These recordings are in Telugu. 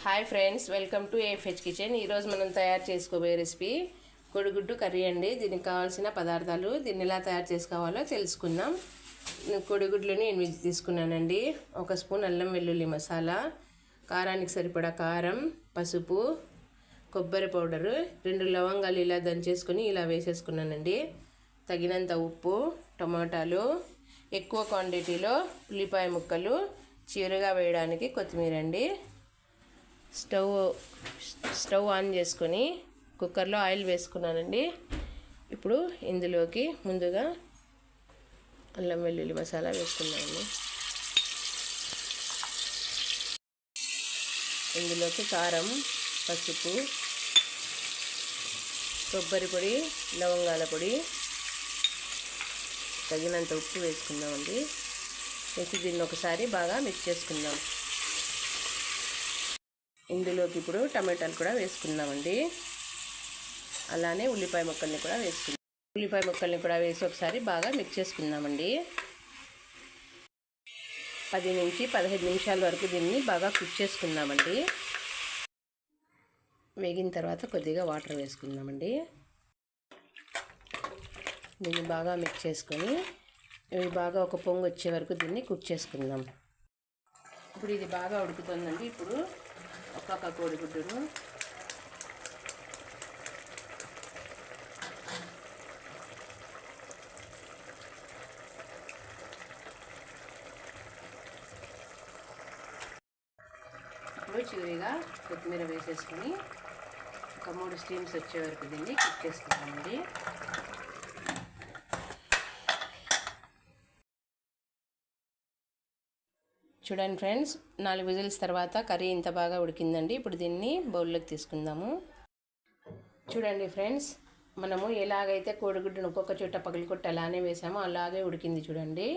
Hi friends, welcome to AFH kitchen. ఈరోజు మనం తయారు చేసుకోబోయే రెసిపీ కోడిగుడ్డు కర్రీ అండి. దీనికి కావాల్సిన పదార్థాలు, దీన్ని ఎలా తయారు చేసుకోవాలో తెలుసుకుందాం. కోడిగుడ్లని 8 తీసుకున్నానండి. 1 స్పూన్ అల్లం వెల్లుల్లి మసాలా, కారానికి సరిపడా కారం, పసుపు, కొబ్బరి పౌడరు, 2 లవంగాలు ఇలా దంచేసుకొని ఇలా వేసేసుకున్నానండి. తగినంత ఉప్పు, టమాటాలు, ఎక్కువ క్వాంటిటీలో ఉల్లిపాయ ముక్కలు, చీరగా వేయడానికి కొత్తిమీర అండి. స్టవ్ ఆన్ చేసుకొని కుక్కర్లో ఆయిల్ వేసుకున్నానండి. ఇప్పుడు ఇందులోకి ముందుగా అల్లం వెల్లుల్లి మసాలా వేసుకున్నాను. ఇందులోకి కారం, పసుపు, కొబ్బరి పొడి, లవంగాల పొడి, తగినంత ఉప్పు వేసుకుందామండి. వేసి దీన్ని ఒకసారి బాగా మిక్స్ చేసుకుందాం. ఇందులోకి ఇప్పుడు టమాటాలు కూడా వేసుకుందామండి. అలానే ఉల్లిపాయ ముక్కల్ని కూడా వేసుకుందాం. ఉల్లిపాయ ముక్కల్ని కూడా వేసి ఒకసారి బాగా మిక్స్ చేసుకుందామండి. 10 నుంచి 15 నిమిషాల వరకు దీన్ని బాగా కుక్ చేసుకుందామండి. వేగిన తర్వాత కొద్దిగా వాటర్ వేసుకుందామండి. దీన్ని బాగా మిక్స్ చేసుకొని ఇవి బాగా ఒక పొంగు వచ్చే వరకు దీన్ని కుక్ చేసుకుందాం. ఇప్పుడు ఇది బాగా ఉడుకుతుందండి. ఇప్పుడు ఒక్కొక్క కోడిగుడ్డును ఇప్పుడు చివరిగా కొత్తిమీర వేసేసుకొని ఒక 3 స్టీమ్స్ వచ్చే వరకు దీన్ని కుక్ చేసుకుందామండి. చూడండి ఫ్రెండ్స్, 4 విజిల్స్ తర్వాత కర్రీ ఇంత బాగా ఉడికిందండి. ఇప్పుడు దీన్ని బౌల్లోకి తీసుకుందాము. చూడండి ఫ్రెండ్స్, మనము ఎలాగైతే కోడిగుడ్డును ఒక్కొక్క చోట పగలగొట్టి అలానే వేసామో అలాగే ఉడికింది చూడండి.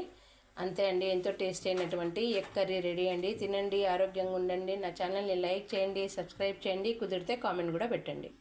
అంతే అండి, ఎంతో టేస్ట్ అయినటువంటి ఎగ్ కర్రీ రెడీ అండి. తినండి, ఆరోగ్యంగా ఉండండి. నా ఛానల్ని లైక్ చేయండి, సబ్స్క్రైబ్ చేయండి, కుదిరితే కామెంట్ కూడా పెట్టండి.